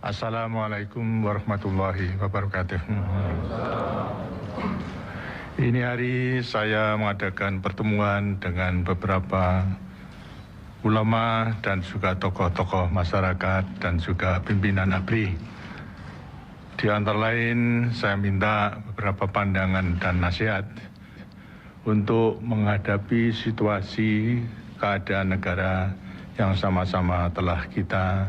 Assalamualaikum warahmatullahi wabarakatuh. Ini hari saya mengadakan pertemuan dengan beberapa ulama dan juga tokoh-tokoh masyarakat dan juga pimpinan ABRI. Di antara lain saya minta beberapa pandangan dan nasihat untuk menghadapi situasi keadaan negara yang sama-sama telah kita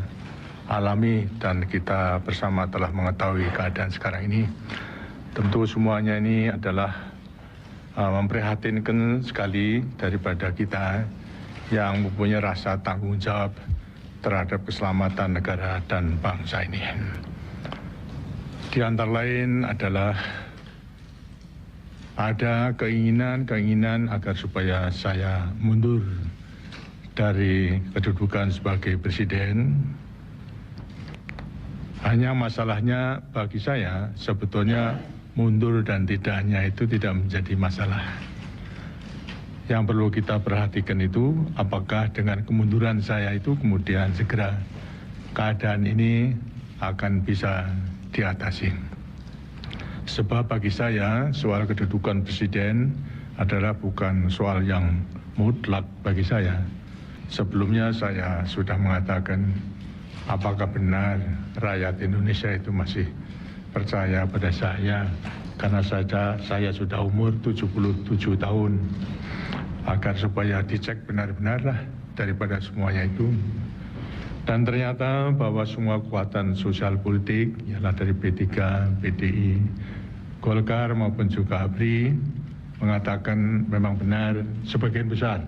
alami dan kita bersama telah mengetahui keadaan sekarang ini. Tentu semuanya ini adalah memprihatinkan sekali daripada kita yang mempunyai rasa tanggung jawab terhadap keselamatan negara dan bangsa ini. Di antara lain adalah ada keinginan agar supaya saya mundur dari kedudukan sebagai presiden. Hanya masalahnya bagi saya sebetulnya mundur dan tidaknya itu tidak menjadi masalah. Yang perlu kita perhatikan itu apakah dengan kemunduran saya itu kemudian segera keadaan ini akan bisa diatasi. Sebab bagi saya soal kedudukan presiden adalah bukan soal yang mutlak bagi saya. Sebelumnya saya sudah mengatakan apakah benar rakyat Indonesia itu masih percaya pada saya karena saya sudah umur 77 tahun, agar supaya dicek benar-benarlah daripada semuanya itu. Dan ternyata bahwa semua kekuatan sosial politik ialah dari P3, PDI, Golkar maupun juga ABRI mengatakan memang benar sebagian besar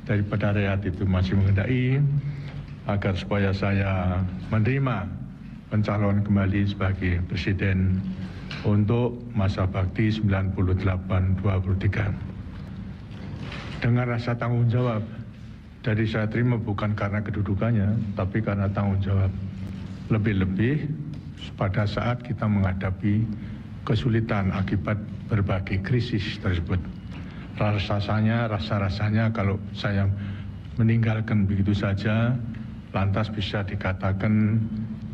daripada rakyat itu masih menghendaki agar supaya saya menerima pencalonan kembali sebagai presiden untuk masa bakti 98-23. Dengan rasa tanggung jawab dari saya terima bukan karena kedudukannya, tapi karena tanggung jawab. Lebih-lebih pada saat kita menghadapi kesulitan akibat berbagai krisis tersebut. Rasa-rasanya kalau saya meninggalkan begitu saja, lantas bisa dikatakan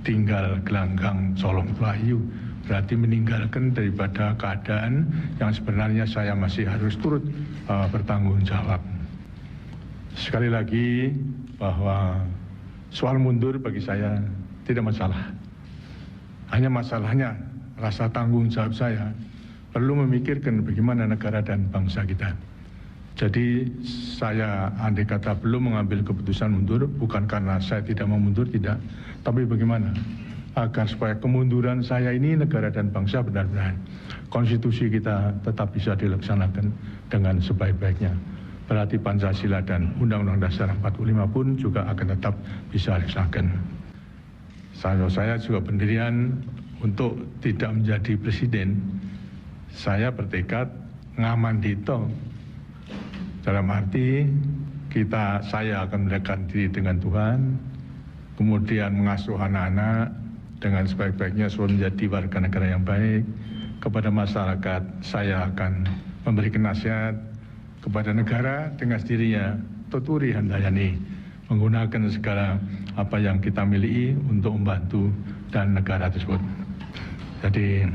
tinggal gelanggang colong pelayu, berarti meninggalkan daripada keadaan yang sebenarnya saya masih harus turut bertanggung jawab. Sekali lagi bahwa soal mundur bagi saya tidak masalah. Hanya masalahnya rasa tanggung jawab saya perlu memikirkan bagaimana negara dan bangsa kita. Jadi saya andai kata belum mengambil keputusan mundur bukan karena saya tidak mau mundur, tidak. Tapi bagaimana agar supaya kemunduran saya ini negara dan bangsa benar-benar konstitusi kita tetap bisa dilaksanakan dengan sebaik-baiknya. Berarti Pancasila dan Undang-Undang Dasar 45 pun juga akan tetap bisa dilaksanakan. Saya juga pendirian untuk tidak menjadi presiden. Saya bertekad ngaman dito. Dalam arti saya akan mendekatkan diri dengan Tuhan, kemudian mengasuh anak-anak dengan sebaik-baiknya supaya menjadi warga negara yang baik. Kepada masyarakat saya akan memberikan nasihat, kepada negara dengan sendirinya tuturi handayani, menggunakan segala apa yang kita miliki untuk membantu dan negara tersebut. Jadi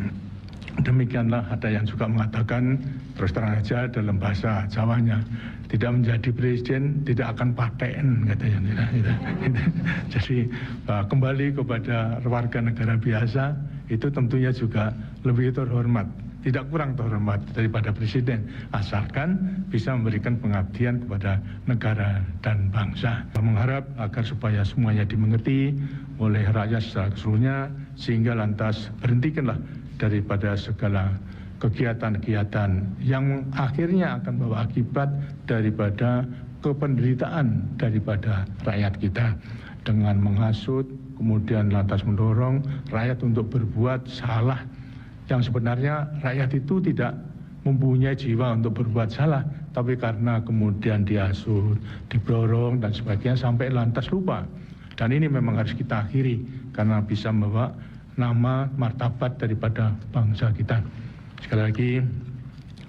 demikianlah, ada yang juga mengatakan terus terang saja dalam bahasa Jawanya, tidak menjadi presiden tidak akan paten katanya. Jadi kembali kepada warga negara biasa itu tentunya juga lebih terhormat, tidak kurang terhormat daripada presiden, asalkan bisa memberikan pengabdian kepada negara dan bangsa. Mengharap agar supaya semuanya dimengerti oleh rakyat secara keseluruhnya, sehingga lantas berhentikanlah daripada segala kegiatan-kegiatan yang akhirnya akan membawa akibat daripada kependeritaan daripada rakyat kita, dengan menghasut kemudian lantas mendorong rakyat untuk berbuat salah yang sebenarnya rakyat itu tidak mempunyai jiwa untuk berbuat salah, tapi karena kemudian dihasut, didorong dan sebagainya sampai lantas lupa. Dan ini memang harus kita akhiri karena bisa membawa nama martabat daripada bangsa kita. Sekali lagi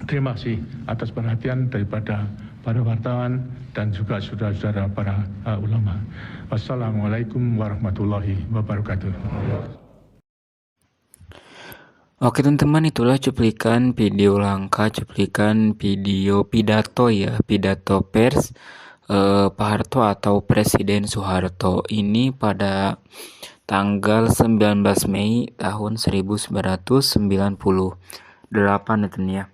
terima kasih atas perhatian daripada para wartawan, dan juga saudara-saudara para ulama. Wassalamualaikum warahmatullahi wabarakatuh. Oke teman-teman, itulah cuplikan video langka, cuplikan video pidato pidato pers Pak Harto atau Presiden Soeharto ini pada tanggal 19 Mei tahun 1998 ya.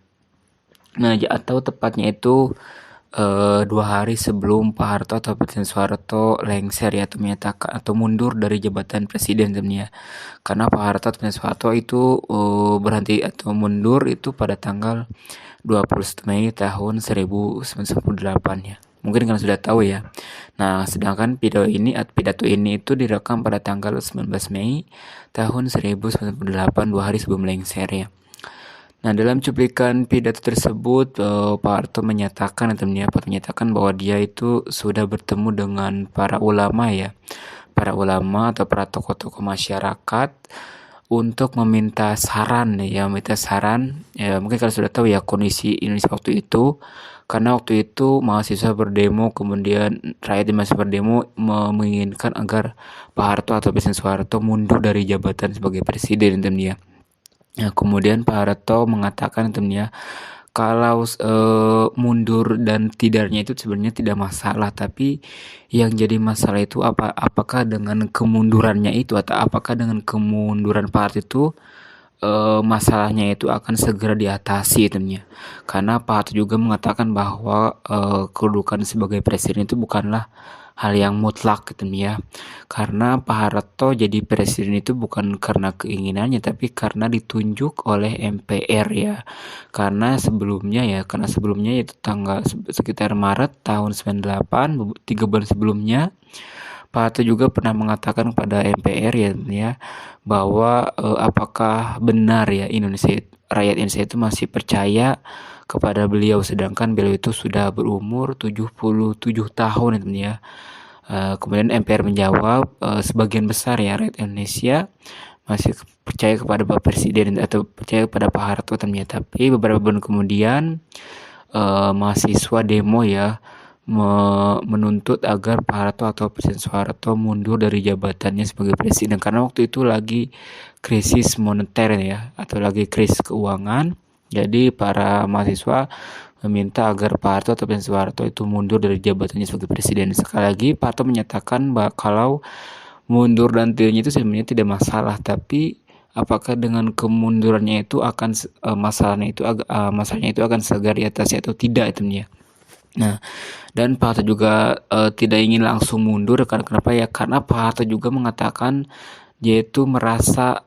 Nah, atau tepatnya itu 2 hari sebelum Pak Harto atau Presiden Soeharto lengser atau menyatakan atau mundur dari jabatan presiden sebenarnya. Karena Pak Harto atau Presiden Soeharto itu berhenti atau mundur itu pada tanggal 21 Mei tahun 1998 ya. Mungkin kalian sudah tahu ya. Nah, sedangkan pidato ini itu direkam pada tanggal 19 Mei tahun 1998, 2 hari sebelum lengser ya. Nah, dalam cuplikan pidato tersebut, Pak Harto menyatakan bahwa dia itu sudah bertemu dengan para ulama atau para tokoh-tokoh masyarakat untuk meminta saran ya. Mungkin kalian sudah tahu ya kondisi Indonesia waktu itu, karena waktu itu mahasiswa berdemo, kemudian rakyat di mahasiswa berdemo menginginkan agar Pak Harto atau Presiden Soeharto mundur dari jabatan sebagai presiden ya. Nah, kemudian Pak Harto mengatakan kalau mundur dan tidaknya itu sebenarnya tidak masalah, tapi yang jadi masalah itu apakah dengan kemundurannya itu atau apakah dengan kemunduran Pak Harto itu masalahnya itu akan segera diatasi karena Pak Harto juga mengatakan bahwa kedudukan sebagai presiden itu bukanlah hal yang mutlak karena Pak Harto jadi presiden itu bukan karena keinginannya tapi karena ditunjuk oleh MPR ya. Karena sebelumnya itu tanggal sekitar Maret tahun 98, 3 bulan sebelumnya Pak Harto juga pernah mengatakan pada MPR ya bahwa apakah benar ya rakyat Indonesia itu masih percaya kepada beliau, sedangkan beliau itu sudah berumur 77 tahun ya. Kemudian MPR menjawab sebagian besar ya rakyat Indonesia masih percaya kepada Bapak Presiden atau percaya kepada Pak Harto tapi beberapa bulan kemudian mahasiswa demo ya menuntut agar Pak Harto atau Presiden Soeharto mundur dari jabatannya sebagai presiden karena waktu itu lagi krisis moneter ya atau lagi krisis keuangan. Jadi para mahasiswa meminta agar Pak Harto atau Presiden Soeharto itu mundur dari jabatannya sebagai presiden. Sekali lagi Pak Harto menyatakan bahwa kalau mundur dan tidaknya itu sebenarnya tidak masalah, tapi apakah dengan kemundurannya itu akan masalahnya itu akan segera diatasi atau tidak ya. Nah, dan Pak Harto juga tidak ingin langsung mundur kenapa ya? Karena Pak Harto juga mengatakan dia itu merasa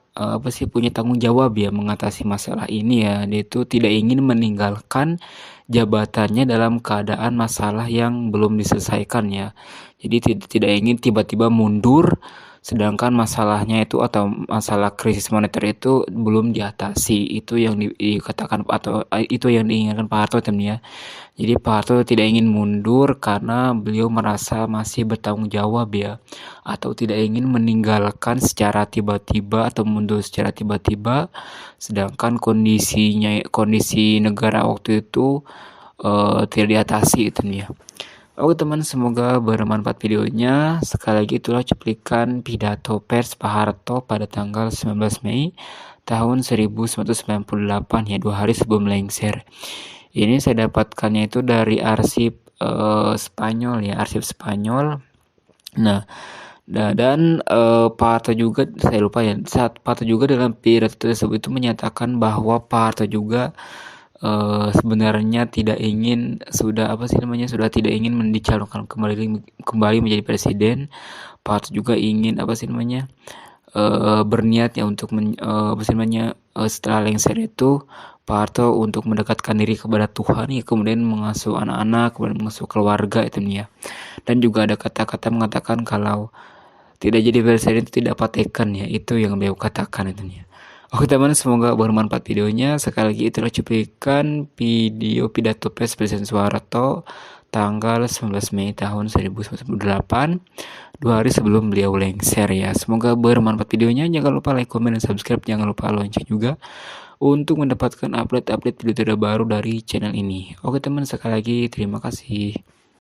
punya tanggung jawab ya mengatasi masalah ini ya. Dia itu tidak ingin meninggalkan jabatannya dalam keadaan masalah yang belum diselesaikan ya. Jadi tidak ingin tiba-tiba mundur sedangkan masalahnya itu atau masalah krisis moneter itu belum diatasi. Itu yang dikatakan atau itu yang diinginkan Pak Harto ya. Jadi Pak Harto tidak ingin mundur karena beliau merasa masih bertanggung jawab ya, atau tidak ingin meninggalkan secara tiba-tiba atau mundur secara tiba-tiba, sedangkan kondisi negara waktu itu tidak diatasi ya. Oke teman, semoga bermanfaat videonya. Sekali lagi itulah cuplikan pidato pers Pak Harto pada tanggal 19 Mei tahun 1998 ya, 2 hari sebelum lengser. Ini saya dapatkannya itu dari arsip Spanyol ya, arsip Spanyol. Nah, dan Pak Harto juga saya lupa ya, saat Pak Harto juga dalam pidato tersebut itu menyatakan bahwa Pak Harto juga sebenarnya sudah tidak ingin dicalonkan kembali menjadi presiden. Pak Harto juga ingin berniat ya untuk setelah lengser itu Pak Harto untuk mendekatkan diri kepada Tuhan ya, kemudian mengasuh anak-anak, kemudian mengasuh keluarga ya. Dan juga ada kata-kata mengatakan kalau tidak jadi presiden itu tidak patekan ya, itu yang beliau katakan ya. Oke teman, semoga bermanfaat videonya. Sekali lagi itulah cuplikan video pidato pers Presiden Soeharto tanggal 19 Mei tahun 1998, 2 hari sebelum beliau lengser ya. Semoga bermanfaat videonya. Jangan lupa like, komen, dan subscribe. Jangan lupa lonceng juga untuk mendapatkan update-update video terbaru dari channel ini. Oke teman, sekali lagi terima kasih.